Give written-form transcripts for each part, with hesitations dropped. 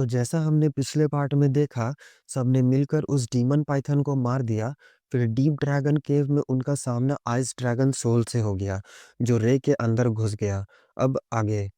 तो जैसा हमने पिछले पार्ट में देखा, सबने मिलकर उस डीमन पाइथन को मार दिया। फिर डीप ड्रैगन केव में उनका सामना आइस ड्रैगन सोल से हो गया, जो रे के अंदर घुस गया। अब आगे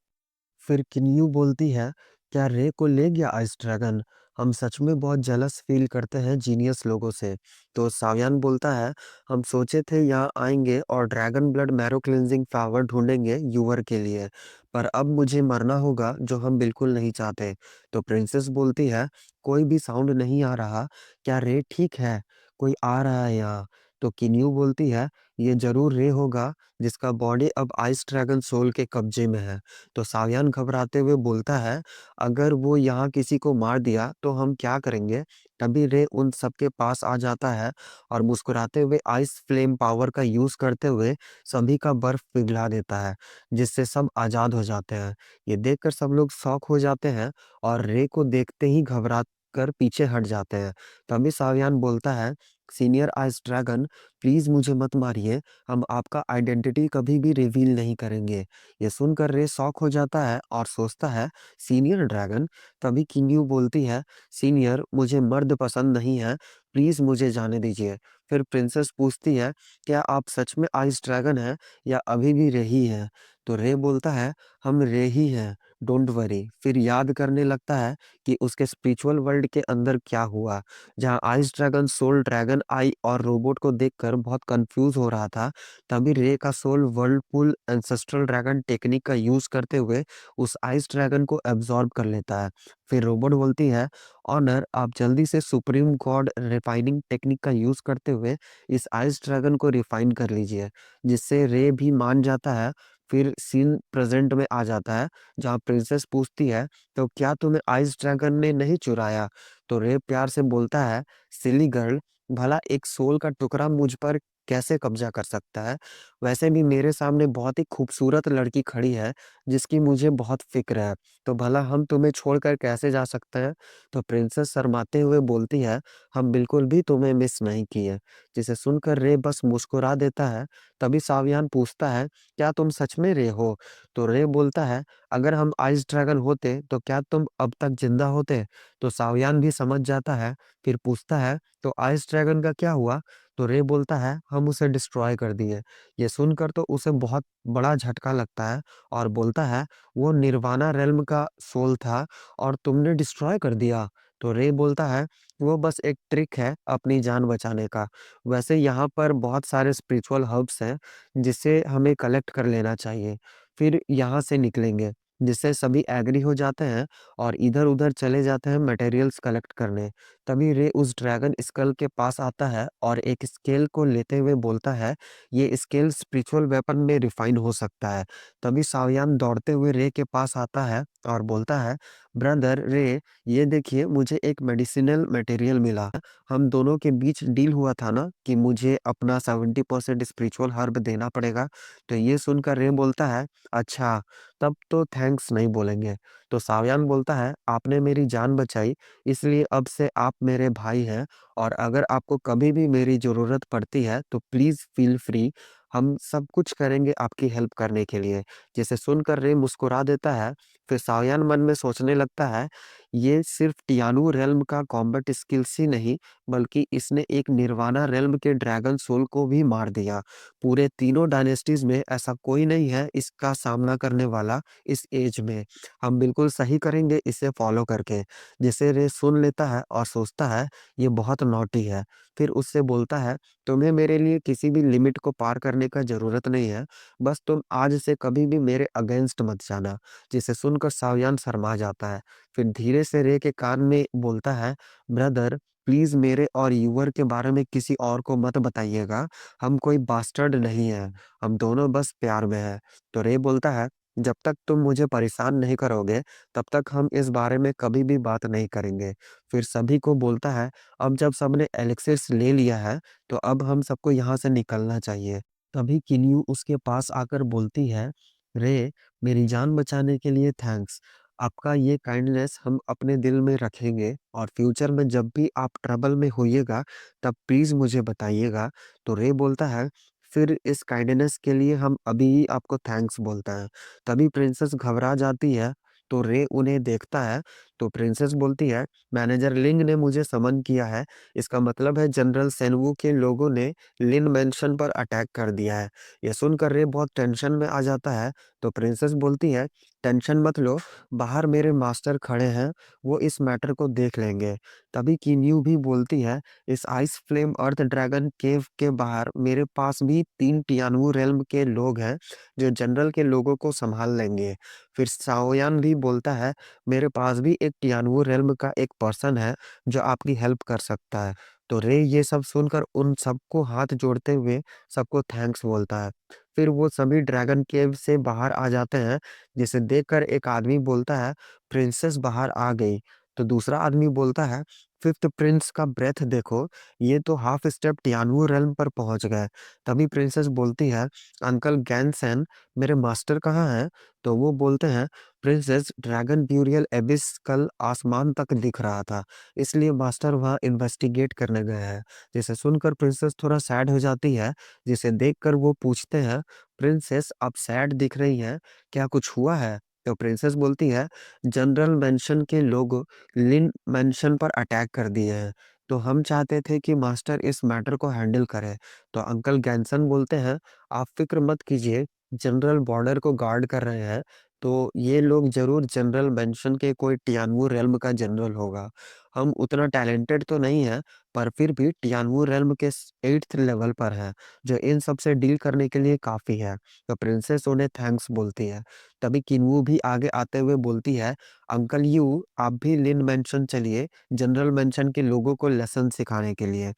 फिर किन्यू बोलती है, क्या रे को ले गया आइस ड्रैगन? हम सच में बहुत जेलस फील करते हैं जीनियस लोगों से। तो सावियान बोलता है, हम सोचे थे यहाँ आएंगे और dragon blood marrow cleansing flower ढूंढेंगे यूवर के लिए, पर अब मुझे मरना होगा, जो हम बिल्कुल नहीं चाहते। तो प्रिंसेस बोलती है, कोई भी साउंड नहीं आ रहा, क्या रे ठीक है? कोई आ रहा है यहाँ। तो किन्यू बोलती है, ये जरूर रे होगा, जिसका बॉडी अब आइस ड्रैगन सोल के कब्जे में है। तो सावियान घबराते हुए बोलता है, अगर वो यहाँ किसी को मार दिया तो हम क्या करेंगे? तभी रे उन सबके पास आ जाता है और मुस्कुराते हुए आइस फ्लेम पावर का यूज करते हुए सभी का बर्फ पिघला देता है, जिससे सब आजाद हो जाते हैं। ये देखकर सब लोग शॉक हो जाते हैं और रे को देखते ही घबरा कर पीछे हट जाते हैं। तभी सावियान बोलता है, सीनियर आइस ड्रैगन, प्लीज मुझे मत मारिए, हम आपका आइडेंटिटी कभी भी रिवील नहीं करेंगे। ये सुनकर रे शॉक हो जाता है और सोचता है, सीनियर ड्रैगन। तभी किंग्यू बोलती है, सीनियर, मुझे मर्द पसंद नहीं है, प्लीज मुझे जाने दीजिए। फिर प्रिंसेस पूछती है, क्या आप सच में आइस ड्रैगन हैं या अभी भी रे ही हैं? तो रे बोलता है, हम रे ही हैं, डोंट वरी। फिर याद करने लगता है कि उसके स्पिरिचुअल वर्ल्ड के अंदर क्या हुआ, जहाँ आइस ड्रैगन सोल ड्रैगन आई और रोबोट को देखकर बहुत कंफ्यूज हो रहा था। तभी रे का soul whirlpool ancestral dragon technique का यूज करते हुए उस आइस ड्रैगन को एब्जॉर्ब कर लेता है। फिर रोबोट बोलती है, ऑनर, आप जल्दी से सुप्रीम गॉड रिफाइनिंग टेक्निक का यूज करते हुए इस आइस ड्रैगन को रिफाइन कर लीजिए, जिससे रे भी मान जाता है। फिर सीन प्रेजेंट में आ जाता है, जहाँ प्रिंसेस पूछती है, तो क्या तुम्हें आइस ड्रैगन ने नहीं चुराया? तो रे प्यार से बोलता है, सिली गर्ल, भला एक सोल का टुकड़ा मुझ पर कैसे कब्जा कर सकता है? वैसे भी मेरे सामने बहुत ही खूबसूरत लड़की खड़ी है, जिसकी मुझे बहुत फिक्र है, तो भला हम तुम्हें छोड़कर कैसे जा सकते हैं? तो प्रिंसेस शर्माते हुए बोलती है, हम बिल्कुल भी तुम्हें मिस नहीं किए। जिसे सुनकर रे बस मुस्कुरा देता है। तभी सावियान पूछता है, क्या तुम सच में रे हो? तो रे बोलता है, अगर हम आइस ड्रैगन होते तो क्या तुम अब तक जिंदा होते? तो सावियान भी समझ जाता है। फिर पूछता है, तो आइस ड्रैगन का क्या हुआ? तो रे बोलता है, हम उसे डिस्ट्रॉय कर दिए। ये सुनकर तो उसे बहुत बड़ा झटका लगता है और बोलता है, वो निर्वाणा रेल्म का सोल था और तुमने डिस्ट्रॉय कर दिया? तो रे बोलता है, वो बस एक ट्रिक है अपनी जान बचाने का। वैसे यहाँ पर बहुत सारे स्पिरिचुअल हर्ब्स हैं, जिसे हमें कलेक्ट कर लेना चाहिए, फिर यहाँ से निकलेंगे। जिससे सभी एग्री हो जाते हैं और इधर-उधर चले जाते हैं मटेरियल्स कलेक्ट करने। तभी रे उस ड्रैगन स्कल के पास आता है और एक स्केल को लेते हुए बोलता है, ये स्केल स्पिरिचुअल वेपन में रिफाइन हो सकता है। तभी सावियान दौड़ते हुए रे के पास आता है और बोलता है, ब्रदर रे, ये देखिए, मुझे एक मेडिसिनल मटेरियल मिला। हम दोनों के बीच डील हुआ था ना कि मुझे अपना 70% स्पिरिचुअल हर्ब देना पड़ेगा। तो ये सुनकर रे बोलता है, अच्छा, तब तो थैंक्स नहीं बोलेंगे। तो सावियान बोलता है, आपने मेरी जान बचाई, इसलिए अब से आप मेरे भाई हैं, और अगर आपको कभी भी मेरी ज़रूरत पड़ती है तो प्लीज़ फ़ील फ्री, हम सब कुछ करेंगे आपकी हेल्प करने के लिए। जिसे सुनकर रे मुस्कुरा देता है। फिर सावियान मन में सोचने लगता है, ये सिर्फ टियानु रेल्म का कॉम्बैट स्किल्स ही नहीं, बल्कि इसने एक निर्वाणा रेल्म के ड्रैगन सोल को भी मार दिया। पूरे तीनों डायनेस्टीज़ में ऐसा कोई नहीं है इसका सामना करने वाला इस एज में। हम बिल्कुल सही करेंगे इसे फॉलो करके। जिसे रे सुन लेता है और सोचता है, ये बहुत नॉटी है। फिर उससे बोलता है, तुम्हें मेरे लिए किसी भी लिमिट को पार करने का ज़रूरत नहीं है, बस तुम आज से कभी भी मेरे अगेंस्ट मत जाना। जिसे सुनकर सावियान शर्मा जाता है। फिर धीरे से रे के कान में बोलता है, ब्रदर, प्लीज़ मेरे और यूवर के बारे में किसी और को मत बताइएगा, हम कोई बास्टर्ड नहीं हैं, हम दोनों बस प्यार में हैं। तो रे बोलता है, जब तक तुम मुझे परेशान नहीं करोगे, तब तक हम इस बारे में कभी भी बात नहीं करेंगे। फिर सभी को बोलता है, अब जब सबने एलिक्सिर्स ले लिया है, तो अब हम सबको यहाँ से निकलना चाहिए। तभी किन्यू उसके पास आकर बोलती है, रे, मेरी जान बचाने के लिए थैंक्स। आपका ये काइंडनेस हम अपने दिल में रखेंगे और फ्यूचर में जब भी आप ट्रबल में होइएगा, तब प्लीज़ मुझे बताइएगा। तो रे बोलता है, फिर इस काइंडनेस के लिए हम अभी ही आपको थैंक्स बोलता है। तभी प्रिंसेस घबरा जाती है, तो रे उन्हें देखता है। तो प्रिंसेस बोलती है, मैनेजर लिंग ने मुझे समन किया है, इसका मतलब है जनरल सेनवू के लोगों ने लिन मेंशन पर अटैक कर दिया है। ये सुनकर रे बहुत टेंशन में आ जाता है। तो प्रिंसेस बोलती है, टेंशन मत लो, बाहर मेरे मास्टर खड़े हैं, वो इस मैटर को देख लेंगे। तभी किन्यू भी बोलती है, इस आइस फ्लेम अर्थ ड्रैगन केव के बाहर मेरे पास भी 3 टियानवू रेल्म के लोग हैं जो जनरल के लोगों को संभाल लेंगे। फिर साओयान भी बोलता है, मेरे पास भी एक टियानवू रेल्म का एक पर्सन है जो आपकी हेल्प कर सकता है। तो रे ये सब सुनकर उन सबको हाथ जोड़ते हुए सबको थैंक्स बोलता है। फिर वो सभी ड्रैगन केव से बाहर आ जाते हैं, जिसे देखकर एक आदमी बोलता है, प्रिंसेस बाहर आ गई। तो दूसरा आदमी बोलता है, फिफ्थ प्रिंस का ब्रेथ देखो, ये तो हाफ स्टेप टियानवू रेल्म पर पहुंच गए। तभी प्रिंसेस बोलती है, अंकल गैनसेन, मेरे मास्टर कहाँ हैं? तो वो बोलते हैं, प्रिंसेस, ड्रैगन ब्यूरियल एबिस कल आसमान तक दिख रहा था, इसलिए मास्टर वहां इन्वेस्टिगेट करने गए हैं। जिसे सुनकर प्रिंसेस थोड़ा सैड हो जाती है, जिसे देखकर वो पूछते हैं, प्रिंसेस आप सैड दिख रही हैं, क्या कुछ हुआ है? तो प्रिंसेस बोलती है, जनरल मेंशन के लोग लिन मेंशन पर अटैक कर दिए हैं, तो हम चाहते थे कि मास्टर इस मैटर को हैंडल करे। तो अंकल गैनसन बोलते हैं, आप फिक्र मत कीजिए, जनरल बॉर्डर को गार्ड कर रहे हैं, तो ये लोग जरूर जनरल मेंशन के कोई टियानवू रेल्म का जनरल होगा। हम उतना टैलेंटेड तो नहीं है, पर फिर भी टियानवू रेल्म के 8th लेवल पर है, जो इन सब से डील करने के लिए काफी है। तो प्रिंसेस उन्हें थैंक्स बोलती है। तभी किन्वू भी आगे आते हुए बोलती है, अंकल यू आप भी लिन मेंशन चलिए, जनरल मेंशन के लोगों को लेसन सिखाने के लिए।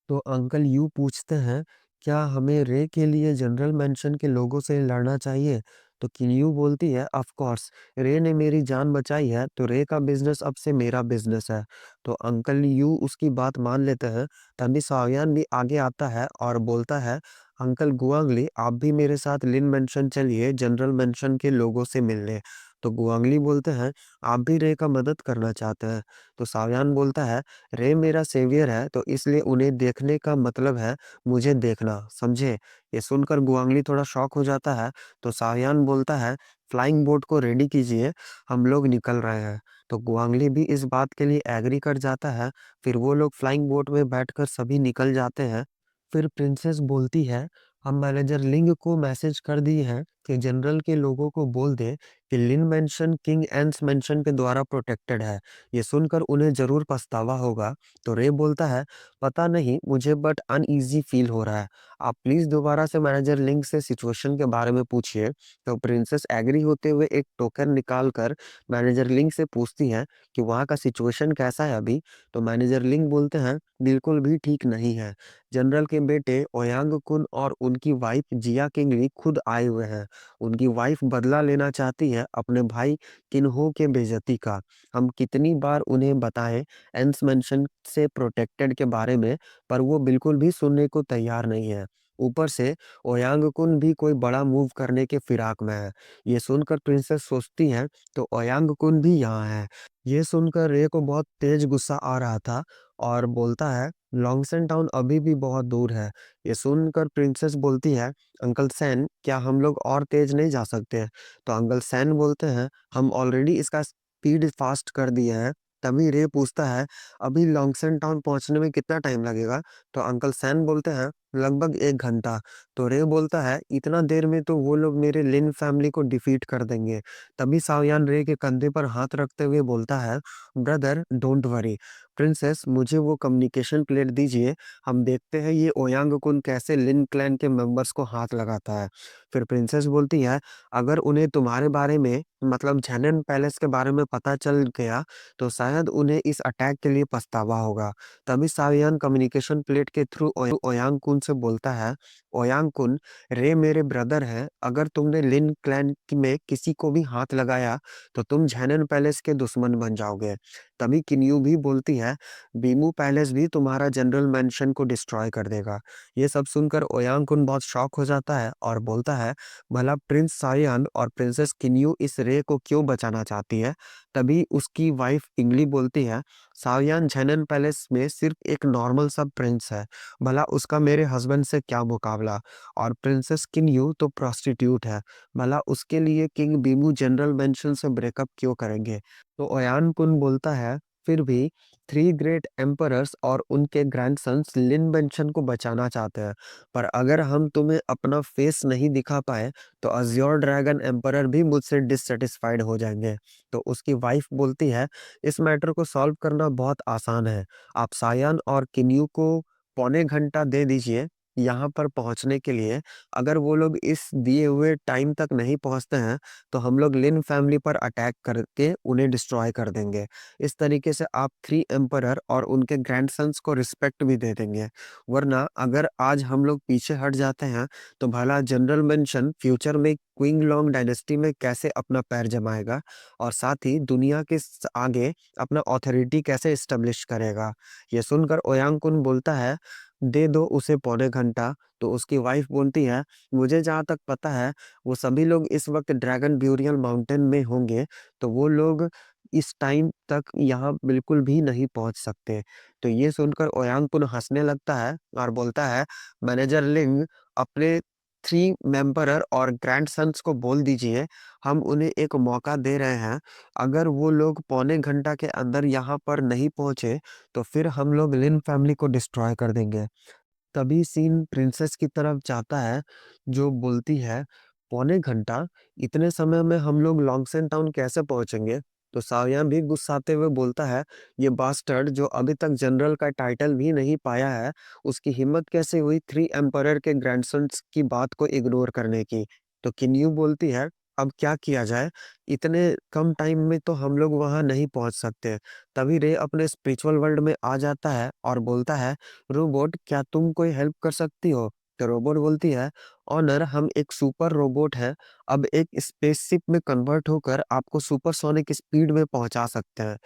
तो अंकल यू पूछते हैं, क्या हमें रे के लिए जनरल मेंशन के लोगों से लड़ना चाहिए? तो किन्यू बोलती है, ऑफ कोर्स, रे ने मेरी जान बचाई है, तो रे का बिजनेस अब से मेरा बिजनेस है। तो अंकल यू उसकी बात मान लेते हैं। तभी सावयान भी आगे आता है और बोलता है, अंकल गुआंगली आप भी मेरे साथ लिन मेंशन चलिए, जनरल मेंशन के लोगों से मिलने। तो गुआंगली बोलते हैं, आप भी रे का मदद करना चाहते हैं? तो सावयान बोलता है, रे मेरा सेवियर है, तो इसलिए उन्हें देखने का मतलब है मुझे देखना, समझे? ये सुनकर गुआंगली थोड़ा शॉक हो जाता है। तो सावयान बोलता है, फ्लाइंग बोट को रेडी कीजिए, हम लोग निकल रहे हैं। तो गुआंगली भी इस बात के लिए एग्री कर जाता है। फिर वो लोग फ्लाइंग बोट में बैठकर सभी निकल जाते हैं। फिर प्रिंसेस बोलती है, हम मैनेजर लिंग को मैसेज कर दिए हैं कि जनरल के लोगों को बोल दे कि लिन मेंशन किंग एंस मेंशन के द्वारा प्रोटेक्टेड है। ये सुनकर उन्हें जरूर पछतावा होगा। तो रे बोलता है, पता नहीं मुझे बट अनईजी फील हो रहा है, आप प्लीज दोबारा से मैनेजर लिंग से सिचुएशन के बारे में पूछिए। तो प्रिंसेस एग्री होते हुए एक टोकन निकाल कर मैनेजर लिंग से पूछती है कि वहाँ का सिचुएशन कैसा है अभी। तो मैनेजर लिंग बोलते हैं, बिल्कुल भी ठीक नहीं है, जनरल के बेटे ओयांग कुन और उनकी वाइफ जिया किंगली खुद आए हुए हैं। उनकी वाइफ बदला लेना चाहती है अपने भाई किन्हो के बेइज्जती का। हम कितनी बार उन्हें बताएं एंस मेंशन से प्रोटेक्टेड के बारे में, पर वो बिल्कुल भी सुनने को तैयार नहीं है। ऊपर से ओयांग कुन भी कोई बड़ा मूव करने के फिराक में है। ये सुनकर प्रिंसेस सोचती है, तो ओयांग कुन भी यहाँ है। ये सुनकर रे को बहुत तेज गुस्सा आ रहा था और बोलता है, लॉन्गसन टाउन अभी भी बहुत दूर है। ये सुनकर प्रिंसेस बोलती है, अंकल सैन क्या हम लोग और तेज नहीं जा सकते? तो अंकल सैन बोलते हैं, हम ऑलरेडी इसका स्पीड फास्ट कर दिए हैं। तभी रे पूछता है, अभी लॉन्गसन टाउन पहुंचने में कितना टाइम लगेगा? तो अंकल सैन बोलते हैं, लगभग 1 घंटा। तो रे बोलता है, इतना देर में तो वो लोग मेरे लिन फैमिली को डिफीट कर देंगे। तभी सावयान रे के कंधे पर हाथ रखते हुए बोलता है, ब्रदर डोंट वरी, प्रिंसेस मुझे वो कम्युनिकेशन प्लेट दीजिए, हम देखते हैं ये ओयांग कुन कैसे लिन क्लैन के मेंबर्स को हाथ लगाता है। फिर प्रिंसेस बोलती है, अगर उन्हें तुम्हारे बारे में मतलब झेनन पैलेस के बारे में पता चल गया, तो शायद उन्हें इस अटैक के लिए पछतावा होगा। तभी सावियन कम्युनिकेशन प्लेट के थ्रू ओयांग कुन से बोलता है, ओयांग कुन, रे मेरे ब्रदर हैं, अगर तुमने लिन क्लैन में किसी को भी हाथ लगाया तो तुम झेनन पैलेस के दुश्मन बन जाओगे। तभी किन्यू भी बोलती है, बीमू पैलेस भी तुम्हारा जनरल मेंशन को डिस्ट्रॉय कर देगा। ये सब सुनकर ओयांग कुन बहुत शॉक हो जाता है और बोलता है, भला प्रिंस सायान और प्रिंसेस किन्यू इस रे को क्यों बचाना चाहती है? तभी उसकी वाइफ किंगली बोलती है, सावयान झेनन पैलेस में सिर्फ एक नॉर्मल सा प्रिंस है, भला उसका मेरे हस्बैंड से क्या मुकाबला। और प्रिंसेस किन्यू तो प्रोस्टिट्यूट है, भला उसके लिए किंग बीमू जनरल मेंशन से ब्रेकअप क्यों करेंगे। तो ओयान कुन बोलता है, फिर भी थ्री ग्रेट एम्परर्स और उनके ग्रैंडसन्स लिन मेंशन को बचाना चाहते हैं, पर अगर हम तुम्हें अपना फेस नहीं दिखा पाए तो अज्योर ड्रैगन एम्परर भी मुझसे डिससेटिस्फाइड हो जाएंगे। तो उसकी वाइफ बोलती है, इस मैटर को सॉल्व करना बहुत आसान है, आप सायान और किन्यू को पौने घंटा दे दीजिए यहाँ पर पहुँचने के लिए। अगर वो लोग इस दिए हुए टाइम तक नहीं पहुँचते हैं तो हम लोग लिन फैमिली पर अटैक करके उन्हें डिस्ट्रॉय कर देंगे। इस तरीके से आप थ्री एम्परर और उनके ग्रैंडसन्स को रिस्पेक्ट भी दे देंगे। वरना अगर आज हम लोग पीछे हट जाते हैं तो भला जनरल मेंशन फ्यूचर में क्विंग लॉन्ग डायनेस्टी में कैसे अपना पैर जमाएगा और साथ ही दुनिया के आगे अपना ऑथोरिटी कैसे एस्टेब्लिश करेगा। ये सुनकर ओयांगकुन बोलता है, दे दो उसे पौने घंटा। तो उसकी वाइफ बोलती है, मुझे जहाँ तक पता है वो सभी लोग इस वक्त ड्रैगन ब्यूरियल माउंटेन में होंगे, तो वो लोग इस टाइम तक यहाँ बिल्कुल भी नहीं पहुंच सकते। तो ये सुनकर ओयांगकुन हंसने लगता है और बोलता है, मैनेजर लिंग, अपने थ्री मेंबरर और ग्रैंडसन्स को बोल दीजिए हम उन्हें एक मौका दे रहे हैं। अगर वो लोग पौने घंटा के अंदर यहाँ पर नहीं पहुंचे तो फिर हम लोग लिन फैमिली को डिस्ट्रॉय कर देंगे। तभी सीन प्रिंसेस की तरफ जाता है, जो बोलती है, पौने घंटा, इतने समय में हम लोग लॉन्गसेन टाउन कैसे पहुंचेंगे। तो सावियां भी गुस्साते हुए बोलता है, ये बास्टर्ड जो अभी तक जनरल का टाइटल भी नहीं पाया है, उसकी हिम्मत कैसे हुई थ्री एम्परर के ग्रैंडसन्स की बात को इग्नोर करने की। तो किन्यू बोलती है, अब क्या किया जाए, इतने कम टाइम में तो हम लोग वहां नहीं पहुंच सकते। तभी रे अपने स्पिरिचुअल वर्ल्ड में आ जाता है और बोलता है, रोबोट क्या तुम कोई हेल्प कर सकती हो। तो रोबोट बोलती है, ऑनर हम एक सुपर रोबोट है, अब एक स्पेसशिप में कन्वर्ट होकर आपको सुपरसोनिक स्पीड में पहुंचा सकते हैं,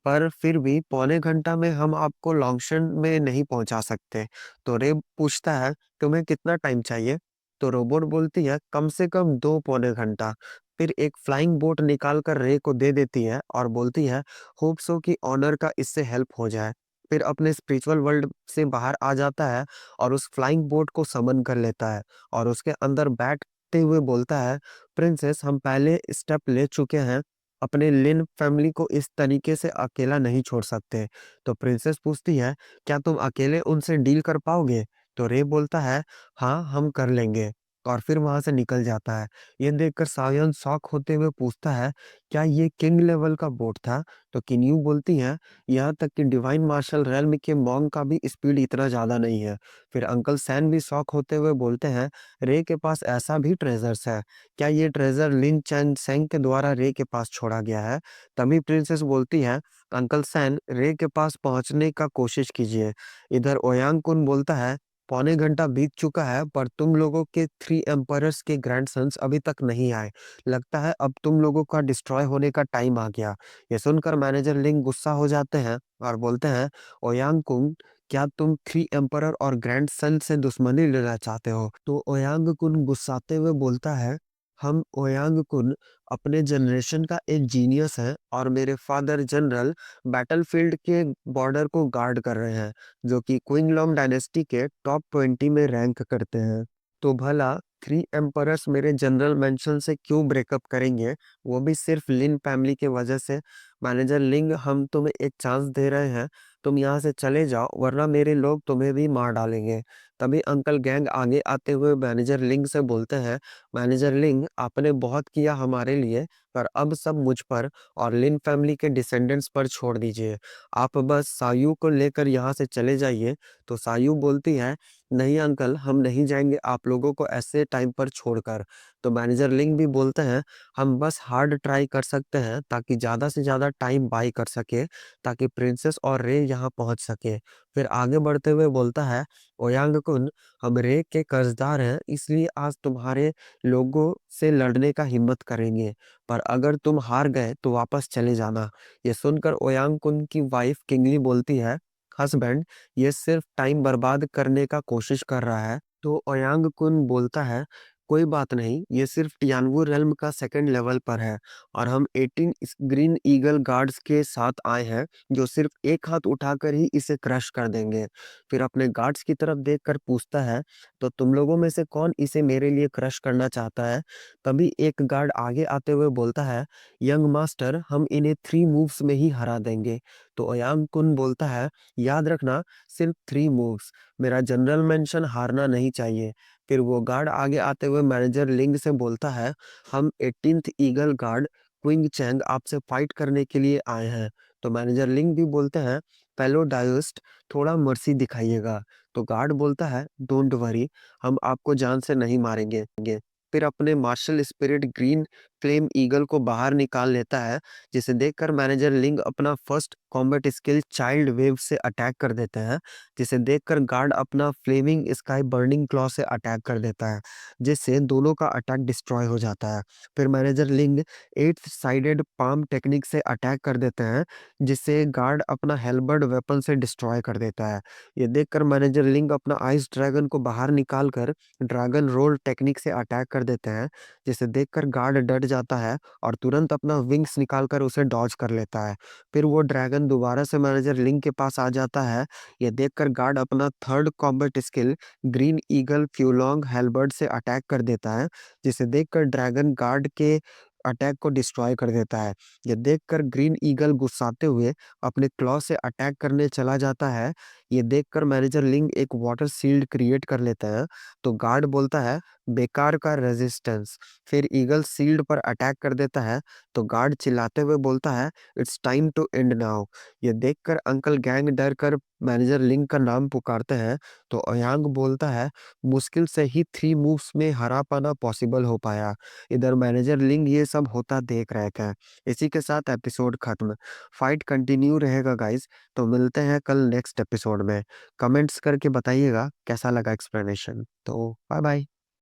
पर फिर भी पौने घंटा में हम आपको लॉन्गशन में नहीं पहुंचा सकते। तो रे पूछता है, तुम्हें कितना टाइम चाहिए। तो रोबोट बोलती है, कम से कम दो पौने घंटा। फिर एक फ्लाइंग बोट निकाल कर रे को दे देती है और बोलती है, होप सो कि ऑनर का इससे हेल्प हो जाए। फिर अपने स्पिरिचुअल वर्ल्ड से बाहर आ जाता है और उस फ्लाइंग बोट को समन कर लेता है और उसके अंदर बैठते हुए बोलता है, प्रिंसेस हम पहले स्टेप ले चुके हैं, अपने लिन फैमिली को इस तरीके से अकेला नहीं छोड़ सकते। तो प्रिंसेस पूछती है, क्या तुम अकेले उनसे डील कर पाओगे। तो रे बोलता है, हाँ हम कर लेंगे, और फिर वहां से निकल जाता है। ये देखकर सायन शॉक होते हुए पूछता है, क्या ये किंग लेवल का बोट था। तो किन्यू बोलती है, यहाँ तक कि डिवाइन मार्शल रेल्म के मॉन्ग का भी स्पीड इतना ज्यादा नहीं है। फिर अंकल सैन भी शॉक होते हुए बोलते हैं, रे के पास ऐसा भी ट्रेजर्स है, क्या ये ट्रेजर लिन चैन सेंग के द्वारा रे के पास छोड़ा गया है। तभी प्रिंसेस बोलती है, अंकल सैन रे के पास पहुंचने का कोशिश कीजिए। इधर ओयांग कुन बोलता है, पौने घंटा बीत चुका है पर तुम लोगों के थ्री एम्पायर्स के ग्रैंडसन्स अभी तक नहीं आए, लगता है अब तुम लोगों का डिस्ट्रॉय होने का टाइम आ गया। ये सुनकर मैनेजर लिंग गुस्सा हो जाते हैं और बोलते हैं, ओयांग कुंग, क्या तुम थ्री एम्परर और ग्रैंडसन से दुश्मनी लेना चाहते हो। तो ओयांग कुन गुस्साते हुए बोलता है, हम ओयांग कुन अपने जनरेशन का एक जीनियस है और मेरे फादर जनरल बैटलफील्ड के बॉर्डर को गार्ड कर रहे हैं, जो कि क्विंगलॉन्ग डायनेस्टी के टॉप 20 में रैंक करते हैं। तो भला थ्री एम्परर्स मेरे जनरल मेंशन से क्यों ब्रेकअप करेंगे, वो भी सिर्फ लिन फैमिली के वजह से। मैनेजर लिंग हम तुम्हें एक चांस दे रहे हैं, तुम यहाँ से चले जाओ वरना मेरे लोग तुम्हें भी मार डालेंगे। तभी अंकल गैंग आगे आते हुए मैनेजर लिंग से बोलते हैं, मैनेजर लिंग आपने बहुत किया हमारे लिए, पर अब सब मुझ पर और लिन फैमिली के डिसेंडेंट्स पर छोड़ दीजिए, आप बस सायू को लेकर यहाँ से चले जाइए। तो सायू बोलती है, नहीं अंकल हम नहीं जाएंगे आप लोगों को ऐसे टाइम पर छोड़कर। तो मैनेजर लिंग भी बोलते हैं, हम बस हार्ड ट्राई कर सकते हैं ताकि ज्यादा से ज्यादा टाइम बाई कर सके, ताकि प्रिंसेस और रे यहाँ पहुंच सके। फिर आगे बढ़ते हुए बोलता है, ओयांग कुन, हम रे के कर्जदार हैं इसलिए आज तुम्हारे लोगों से लड़ने का हिम्मत करेंगे, पर अगर तुम हार गए तो वापस चले जाना। ये सुनकर ओयांग कुन की वाइफ किंगली बोलती है, हस्बैंड ये सिर्फ टाइम बर्बाद करने का कोशिश कर रहा है। तो ओयांग कुन बोलता है, कोई बात नहीं, ये सिर्फ टियानवु रेल्म का सेकंड लेवल पर है और हम 18 इस ग्रीन ईगल गार्ड्स के साथ आए हैं, जो सिर्फ एक हाथ उठाकर ही इसे क्रश कर देंगे। फिर अपने गार्ड्स की तरफ देखकर पूछता है, तो तुम लोगों में से कौन इसे मेरे लिए क्रश करना चाहता है? तभी एक गार्ड आगे आते हुए बोलता है, यंग मास्टर, हम इन्हें 3 मूव्स में ही हरा देंगे। तो ओयांग कुन बोलता है, याद रखना, सिर्फ 3 मूव्स, मेरा जनरल मेंशन हारना नहीं चाहिए। फिर वो गार्ड आगे आते हुए मैनेजर लिंग से बोलता है, हम 18th eagle guard Qing Chang आपसे फाइट करने के लिए आए हैं। तो मैनेजर लिंग भी बोलते हैं, फेलो डायोस्ट, थोड़ा मर्सी दिखाइएगा। तो गार्ड बोलता है, डोंट वरी, हम आपको जान से नहीं मारेंगे। फिर अपने martial spirit green flame eagle को बाहर निकाल लेता है, जिसे देखकर मैनेजर लिंग अपना first combat skill child wave से अटैक कर देते हैं, जिसे देखकर गार्ड अपना फ्लेमिंग स्काई बर्निंग क्लॉ से अटैक कर देता है, जिससे दोनों का अटैक डिस्ट्रॉय हो जाता है। फिर मैनेजर लिंग 8th साइडेड पाम टेक्निक से अटैक कर देते हैं, जिससे गार्ड अपना हेलबर्ड वेपन से डिस्ट्रॉय कर देता है। ये देखकर मैनेजर लिंग अपना आइस ड्रैगन को बाहर निकाल कर ड्रैगन रोल टेक्निक से अटैक कर देते हैं, जिसे देखकर गार्ड डर जाता है और तुरंत अपना विंग्स निकालकर उसे डॉज कर लेता है। फिर वो ड्रैगन दोबारा से मैनेजर लिंग के पास आ जाता है। ये देखकर गार्ड अपना third combat skill green eagle फ्यूलोंग हेलबर्ड से अटैक कर देता है, जिसे देखकर ड्रैगन गार्ड के अटैक को डिस्ट्रॉय कर देता है। ये देखकर ग्रीन ईगल गुस्साते हुए अपने क्लॉ से अटैक करने चला जाता है। ये देखकर मैनेजर लिंग एक वाटर शील्ड क्रिएट कर लेता है। तो गार्ड बोलता है, बेकार का रेजिस्टेंस। फिर ईगल शील्ड पर अटैक कर देता है। तो गार्ड चिल्लाते हुए बोलता है, it's time to end now. ये देखकर अंकल गैंग डर कर मैनेजर लिंग का नाम पुकारते हैं। तो ओयांग बोलता है, मुश्किल से ही 3 मूव्स में हरा पाना पॉसिबल हो पाया। इधर मैनेजर लिंग ये सब होता देख रहे थे। इसी के साथ एपिसोड खत्म। फाइट कंटिन्यू रहेगा गाइस। तो मिलते हैं कल नेक्स्ट एपिसोड में। कमेंट्स करके बताइएगा कैसा लगा एक्सप्लेनेशन। तो बाय बाय।